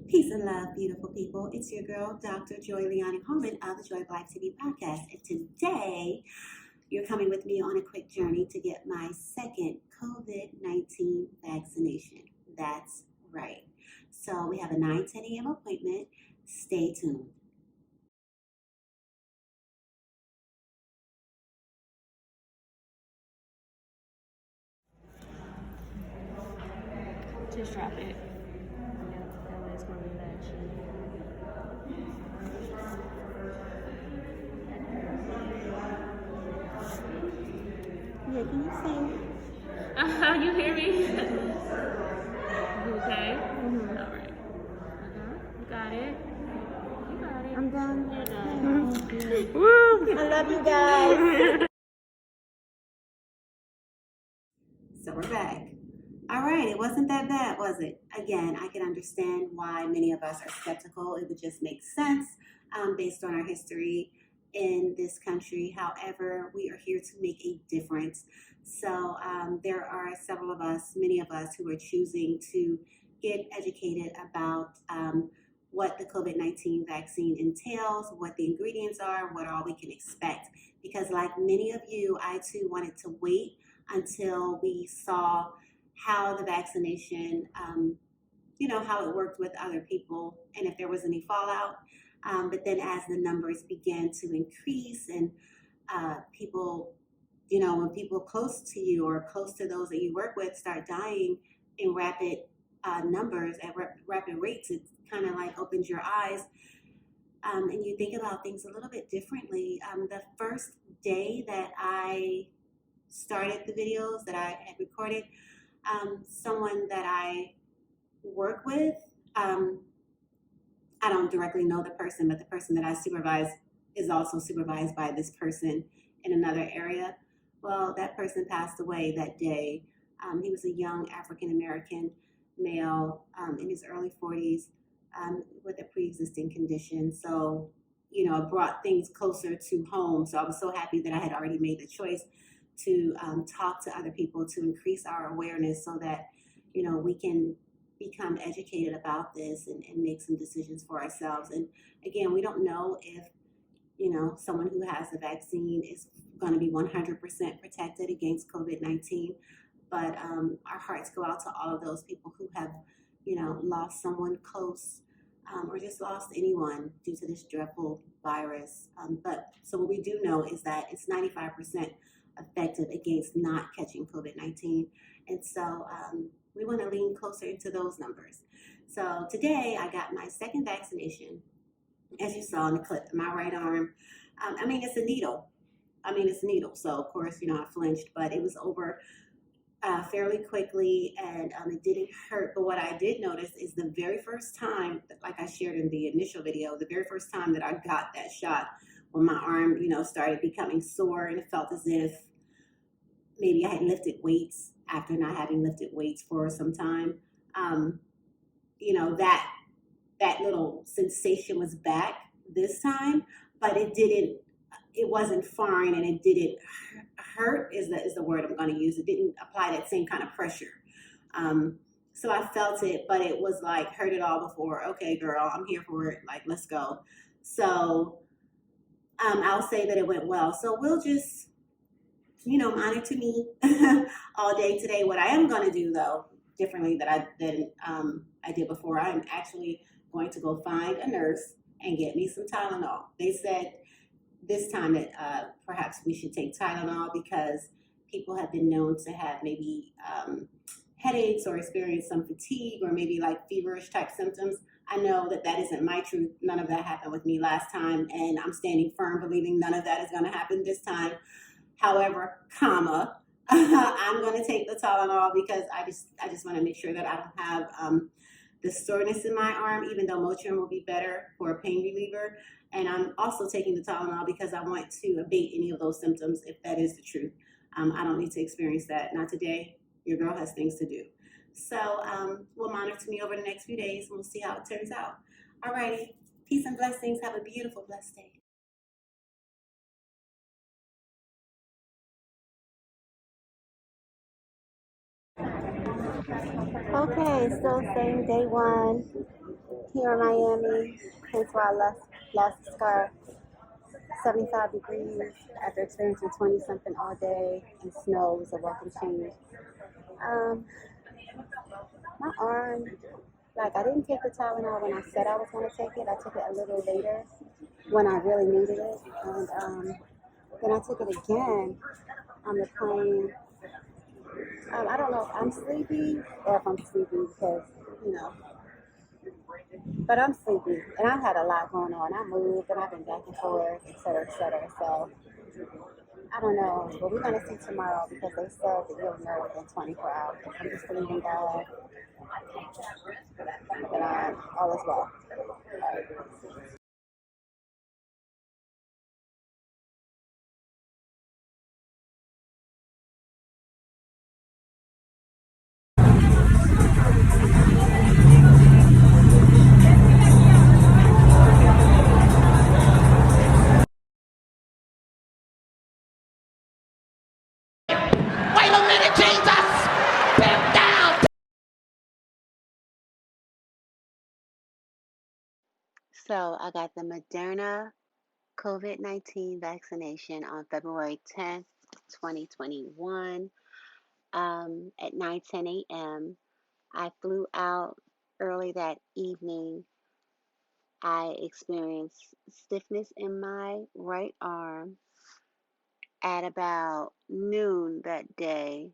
Peace and love, beautiful people. It's your girl, Dr. Joy Leon Coleman of the Joy of Life TV podcast. And today, you're coming with me on a quick journey to get my second COVID-19 vaccination. That's right. So we have a 9:10 a.m. appointment. Stay tuned. Just drop it. That way it's going to relax you. Yeah, can you sing? You hear me? You okay? Mm-hmm. All right. You got it. You got it. I'm done. You're done. Woo! I love you guys. So we're back. All right, it wasn't that bad, was it? Again, I can understand why many of us are skeptical. It would just make sense based on our history in this country. However, we are here to make a difference. So there are several of us, many of us, who are choosing to get educated about what the COVID-19 vaccine entails, what the ingredients are, what all we can expect. Because like many of you, I too wanted to wait until we saw how the vaccination, how it worked with other people and if there was any fallout. But then as the numbers began to increase and people, when people close to you or close to those that you work with start dying in rapid numbers at rapid rates, it kind of like opens your eyes and you think about things a little bit differently. The first day that I started the videos that I had recorded, someone that I work with, I don't directly know the person, but the person that I supervise is also supervised by this person in another area. Well, that person passed away that day. He was a young African-American male in his early 40s with a pre-existing condition. So, it brought things closer to home. So I was so happy that I had already made the choice to talk to other people to increase our awareness so that, we can become educated about this and make some decisions for ourselves. And again, we don't know if, someone who has the vaccine is going to be 100% protected against COVID-19. But our hearts go out to all of those people who have, lost someone close or just lost anyone due to this dreadful virus. But so what we do know is that it's 95% effective against not catching COVID-19. And so we want to lean closer into those numbers. So today I got my second vaccination, as you saw in the clip, in my right arm. It's a needle. It's a needle. So of course, I flinched, but it was over fairly quickly and it didn't hurt. But what I did notice is the very first time, like I shared in the initial video, the very first time that I got that shot, when my arm, started becoming sore and it felt as if maybe I had lifted weights after not having lifted weights for some time. That little sensation was back this time, but it wasn't foreign and it didn't hurt is the word I'm going to use. It didn't apply that same kind of pressure. So I felt it, but it was like, heard it all before. Okay, girl, I'm here for it. Like, let's go. So I'll say that it went well. So we'll just, monitor me all day today. What I am going to do, though, differently than I did before, I'm actually going to go find a nurse and get me some Tylenol. They said this time that perhaps we should take Tylenol because people have been known to have maybe headaches or experience some fatigue or maybe like feverish type symptoms. I know that isn't my truth. None of that happened with me last time, and I'm standing firm believing none of that is going to happen this time. However, I'm going to take the Tylenol because I just want to make sure that I don't have the soreness in my arm, even though Motrin will be better for a pain reliever. And I'm also taking the Tylenol because I want to abate any of those symptoms if that is the truth. I don't need to experience that. Not today. Your girl has things to do. So we'll monitor me over the next few days and we'll see how it turns out. Alrighty. Peace and blessings. Have a beautiful, blessed day. Okay, so same day one. here in Miami, hence why I lost the scarf. 75 degrees after experiencing 20 something all day, and snow was a welcome change. Um, my arm, like I didn't take the Tylenol when I said I was going to take it. I took it a little later when I really needed it, and then I took it again on the plane. I don't know if I'm sleepy or if I'm sleepy because, you know, but I'm sleepy and I've had a lot going on. I moved and I've been back and forth, et cetera, et cetera. So I don't know, but we're gonna see tomorrow because they said that you'll know within 24 hours. I'm just believing God that all is well. Wait a minute, Jesus! Step down! So I got the Maderna COVID-19 vaccination on February 10th, 2021, at 9:10 a.m. I flew out early that evening. I experienced stiffness in my right arm at about noon that day,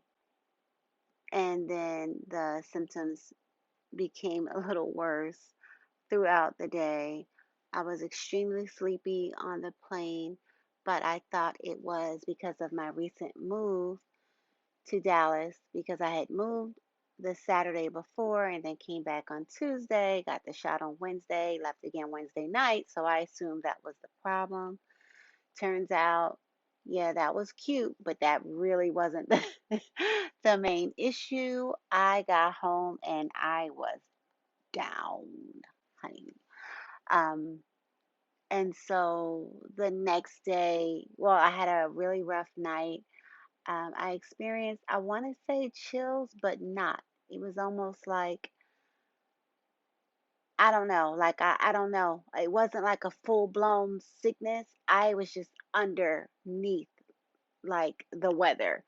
and then the symptoms became a little worse throughout the day. I was extremely sleepy on the plane, but I thought it was because of my recent move to Dallas because I had moved the Saturday before and then came back on Tuesday, got the shot on Wednesday, left again Wednesday night. So I assumed that was the problem. Turns out, yeah, that was cute, but that really wasn't the main issue. I got home and I was down, honey. Um, and so the next day, well, I had a really rough night. I experienced, I want to say chills, but not. It was almost like, I don't know, I don't know. It wasn't like a full blown sickness. I was just underneath like the weather.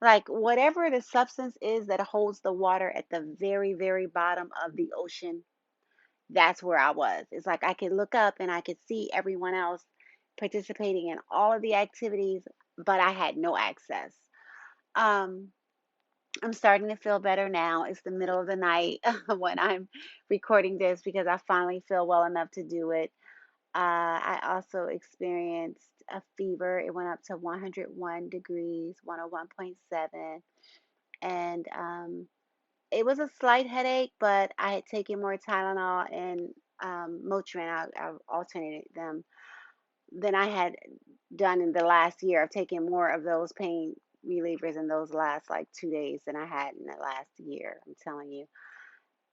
Like whatever the substance is that holds the water at the very, very bottom of the ocean, that's where I was. It's like I could look up and I could see everyone else participating in all of the activities, but I had no access. Um, I'm starting to feel better now. It's the middle of the night when I'm recording this because I finally feel well enough to do it. I also experienced a fever. It went up to 101 degrees, 101.7. And it was a slight headache, but I had taken more Tylenol and Motrin. I alternated them than I had done in the last year. I've taken more of those pain relievers in those last like 2 days than I had in the last year. I'm telling you.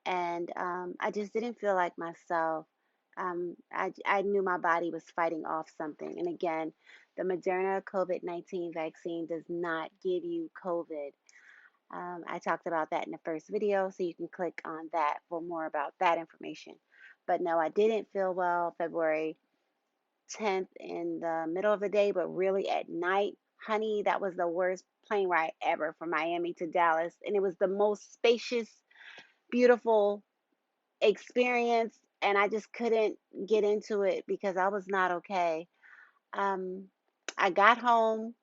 And I just didn't feel like myself. I knew my body was fighting off something. And again, the Moderna COVID-19 vaccine does not give you COVID. I talked about that in the first video, so you can click on that for more about that information. But no, I didn't feel well February 10th in the middle of the day, but really at night. Honey, that was the worst plane ride ever from Miami to Dallas. And it was the most spacious, beautiful experience. And I just couldn't get into it because I was not okay. Um, I got home.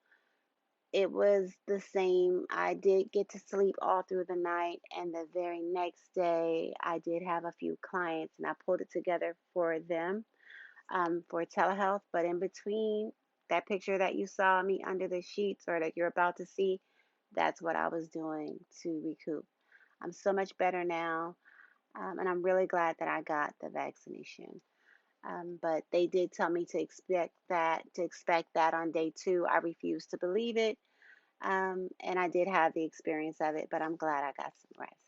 It was the same. I did get to sleep all through the night. And the very next day, I did have a few clients and I pulled it together for them, for telehealth. But in between that picture that you saw me under the sheets or that you're about to see, that's what I was doing to recoup. I'm so much better now. And I'm really glad that I got the vaccination. But they did tell me to expect that on day two. I refused to believe it. And I did have the experience of it, but I'm glad I got some rest.